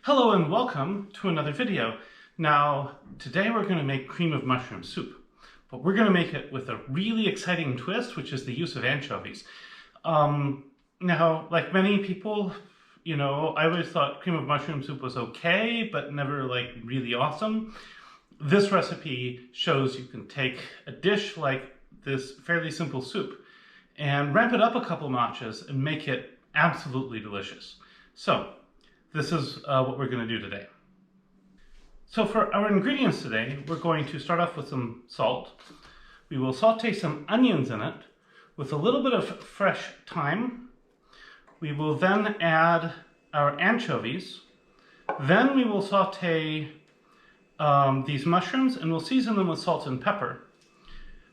Hello and welcome to another video. Now, today we're going to make cream of mushroom soup, but we're going to make it with a really exciting twist, which is the use of anchovies. Now, like many people, I always thought cream of mushroom soup was okay, but never like really awesome. This recipe shows you can take a dish like this fairly simple soup and ramp it up a couple notches and make it absolutely delicious. So, this is what we're going to do today. So for our ingredients today, we're going to start off with some salt. We will saute some onions in it with a little bit of fresh thyme. We will then add our anchovies. Then we will saute these mushrooms and we'll season them with salt and pepper.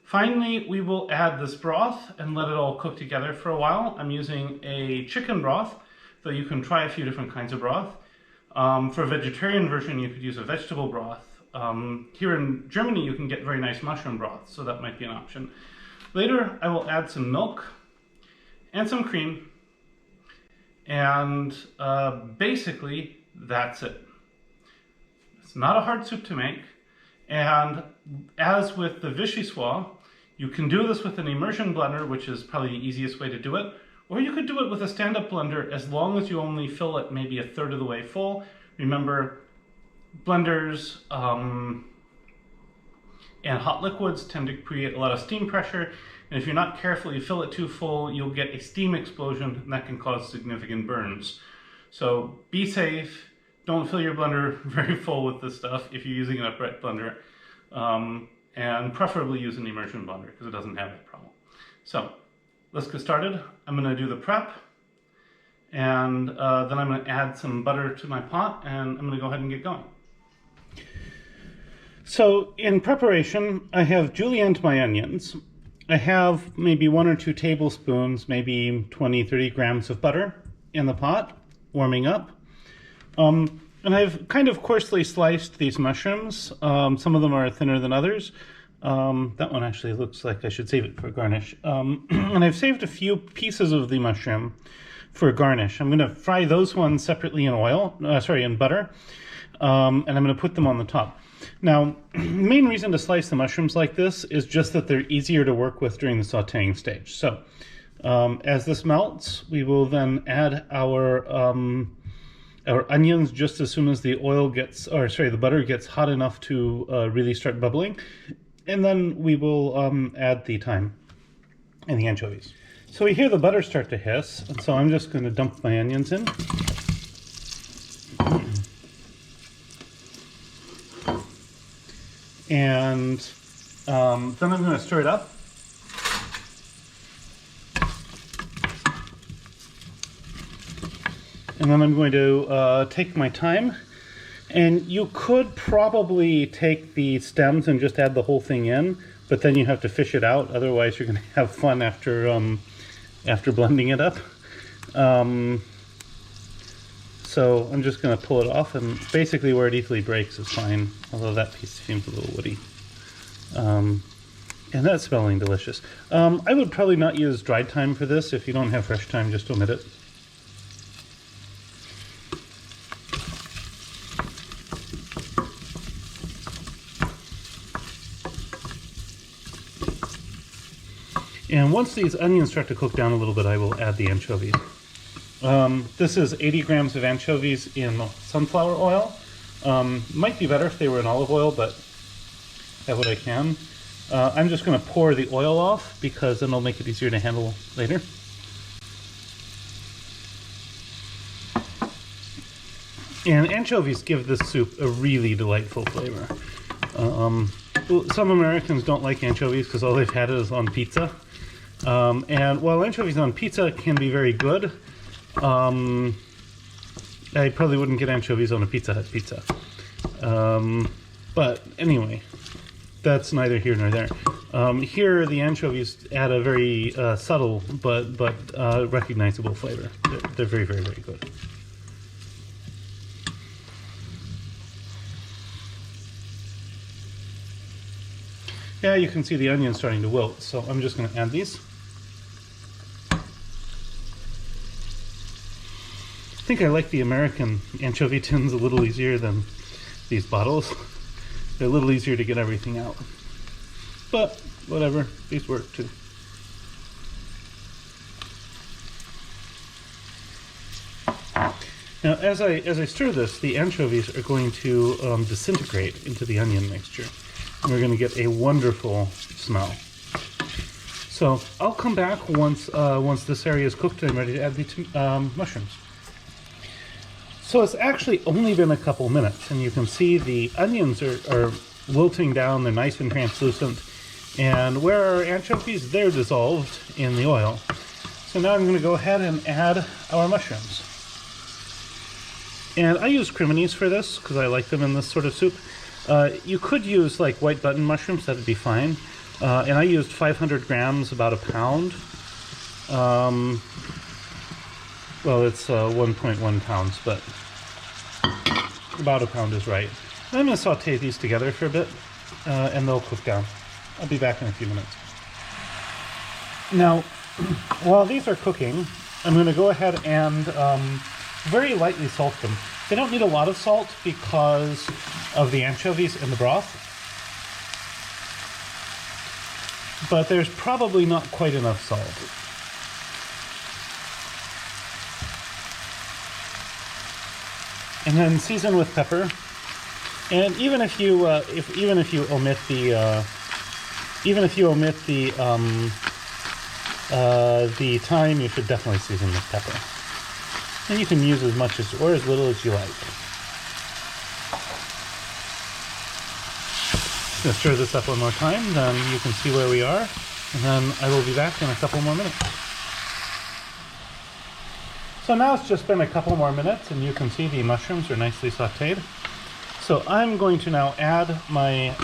Finally, we will add this broth and let it all cook together for a while. I'm using a chicken broth, though you can try a few different kinds of broth. For a vegetarian version, you could use a vegetable broth. Here in Germany, you can get very nice mushroom broth, so that might be an option. Later, I will add some milk and some cream, and basically, that's it. It's not a hard soup to make, and as with the vichyssoise, you can do this with an immersion blender, which is probably the easiest way to do it. Or you could do it with a stand-up blender as long as you only fill it maybe a third of the way full. Remember, blenders and hot liquids tend to create a lot of steam pressure, and if you're not careful, you fill it too full, you'll get a steam explosion, and that can cause significant burns. So be safe. Don't fill your blender very full with this stuff if you're using an upright blender, and preferably use an immersion blender because it doesn't have that problem. So let's get started. I'm going to do the prep, and then I'm going to add some butter to my pot, and I'm going to go ahead and get going. So in preparation, I have julienned my onions. I have maybe 1 or 2 tablespoons, maybe 20-30 grams of butter in the pot, warming up. And I've kind of coarsely sliced these mushrooms. Some of them are thinner than others. That one actually looks like I should save it for garnish. And I've saved a few pieces of the mushroom for garnish. I'm going to fry those ones separately in in butter, and I'm going to put them on the top. Now, the main reason to slice the mushrooms like this is just that they're easier to work with during the sauteing stage. So, as this melts, we will then add our onions just as soon as the the butter gets hot enough to really start bubbling. And then we will add the thyme and the anchovies. So we hear the butter start to hiss, and so I'm just going to dump my onions in. And then I'm going to stir it up. And then I'm going to take my thyme. And you could probably take the stems and just add the whole thing in, but then you have to fish it out. Otherwise, you're going to have fun after blending it up. So I'm just going to pull it off, and basically where it easily breaks is fine, although that piece seems a little woody. And that's smelling delicious. I would probably not use dried thyme for this. If you don't have fresh thyme, just omit it. And once these onions start to cook down a little bit, I will add the anchovies. This is 80 grams of anchovies in sunflower oil. Might be better if they were in olive oil, but have what I can. I'm just going to pour the oil off because then it'll make it easier to handle later. And anchovies give this soup a really delightful flavor. Some Americans don't like anchovies because all they've had is on pizza. And while anchovies on pizza can be very good, I probably wouldn't get anchovies on a Pizza Hut pizza. But anyway, that's neither here nor there. Here, the anchovies add a very subtle but recognizable flavor. They're very, very, very good. Yeah, you can see the onions starting to wilt, so I'm just going to add these. think I like the American anchovy tins a little easier than these bottles. They're a little easier to get everything out. But whatever, these work too. Now, as I stir this, the anchovies are going to disintegrate into the onion mixture, and we're going to get a wonderful smell. So I'll come back once this area is cooked and I'm ready to add the mushrooms. So it's actually only been a couple minutes, and you can see the onions are wilting down. They're nice and translucent, and where are our anchovies? They're dissolved in the oil. So now I'm going to go ahead and add our mushrooms. And I use criminis for this because I like them in this sort of soup. You could use like white button mushrooms, that'd be fine. And I used 500 grams, about a pound. Well, it's 1.1 pounds, but about a pound is right. And I'm going to saute these together for a bit, and they'll cook down. I'll be back in a few minutes. Now, while these are cooking, I'm going to go ahead and very lightly salt them. They don't need a lot of salt because of the anchovies in the broth, but there's probably not quite enough salt. And then season with pepper. And even if you omit the thyme, you should definitely season with pepper. And you can use as much as or as little as you like. I'm going to stir this up one more time, then you can see where we are, and then I will be back in a couple more minutes. So now it's just been a couple more minutes, and you can see the mushrooms are nicely sauteed. So I'm going to now add my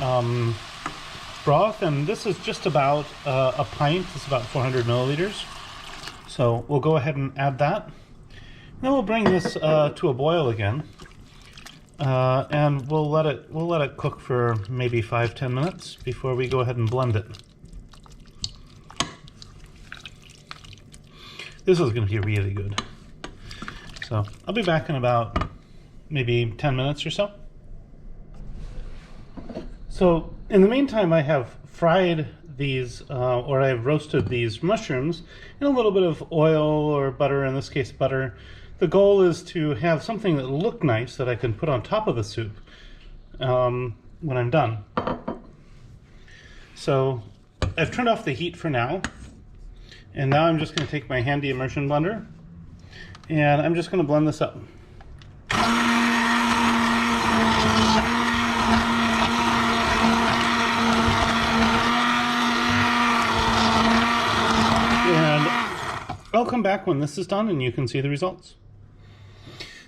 broth, and this is just about a pint. It's about 400 milliliters. So we'll go ahead and add that. Then we'll bring this to a boil again, and we'll let it cook for maybe 5-10 minutes before we go ahead and blend it. This is going to be really good. So I'll be back in about maybe 10 minutes or so. So in the meantime, I have fried these, or I have roasted these mushrooms in a little bit of oil or butter, in this case butter. The goal is to have something that look nice that I can put on top of the soup when I'm done. So I've turned off the heat for now, and now I'm just going to take my handy immersion blender, and I'm just going to blend this up. And I'll come back when this is done and you can see the results.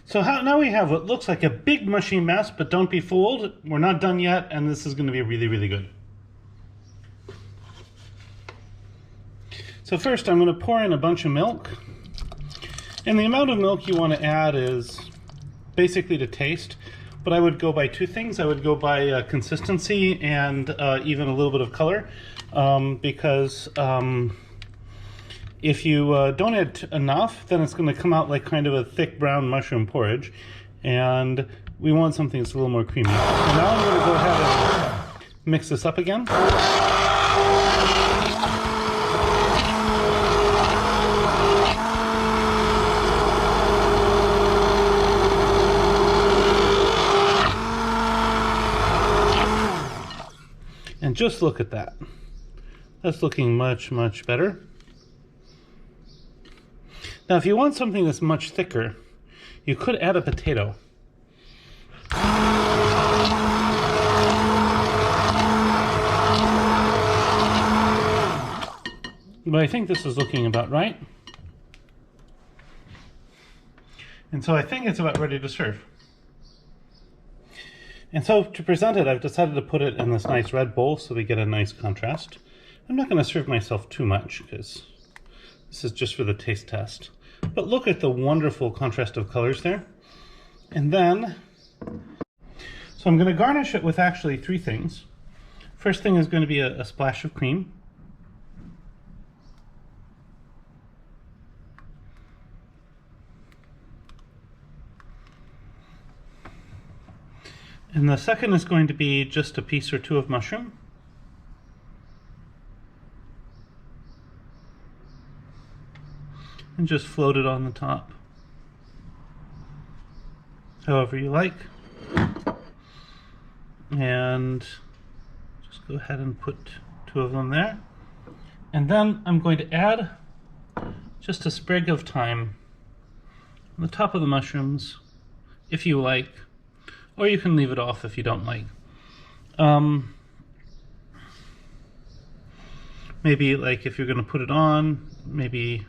So now we have what looks like a big mushy mess, but don't be fooled. We're not done yet, and this is going to be really, really good. So first I'm going to pour in a bunch of milk. And the amount of milk you want to add is basically to taste, but I would go by two things. I would go by consistency and even a little bit of color, because if you don't add enough, then it's going to come out like kind of a thick brown mushroom porridge, and we want something that's a little more creamy. So now I'm going to go ahead and mix this up again. And just look at that. That's looking much, much better. Now, if you want something that's much thicker, you could add a potato. But I think this is looking about right. And so I think it's about ready to serve. And so to present it, I've decided to put it in this nice red bowl so we get a nice contrast. I'm not going to serve myself too much because this is just for the taste test. But look at the wonderful contrast of colors there. And then, so I'm going to garnish it with actually three things. First thing is going to be a splash of cream. And the second is going to be just a piece or two of mushroom. And just float it on the top, however you like. And just go ahead and put two of them there. And then I'm going to add just a sprig of thyme on the top of the mushrooms, if you like, or you can leave it off if you don't like. Maybe like if you're going to put it on, maybe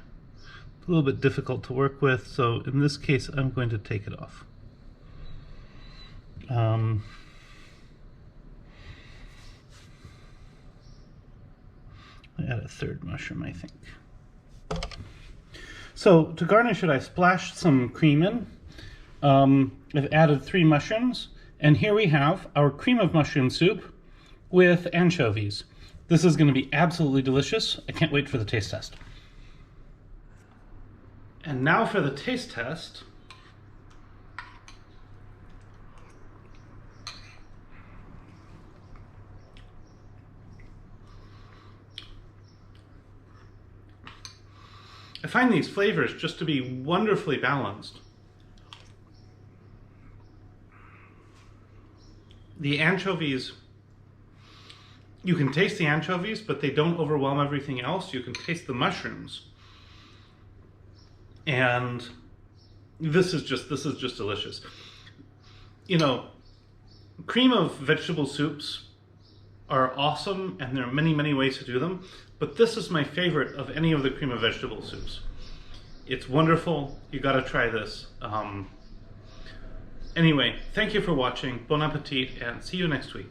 a little bit difficult to work with, so in this case I'm going to take it off. I add a third mushroom, I think. So to garnish it, I splashed some cream in. I've added 3 mushrooms, and here we have our cream of mushroom soup with anchovies. This is going to be absolutely delicious. I can't wait for the taste test. And now for the taste test. I find these flavors just to be wonderfully balanced. The anchovies, you can taste the anchovies, but they don't overwhelm everything else. You can taste the mushrooms. And this is just delicious. You know, cream of vegetable soups are awesome, and there are many, many ways to do them, but this is my favorite of any of the cream of vegetable soups. It's wonderful. You gotta try this. Anyway, thank you for watching. Bon appetit, and see you next week.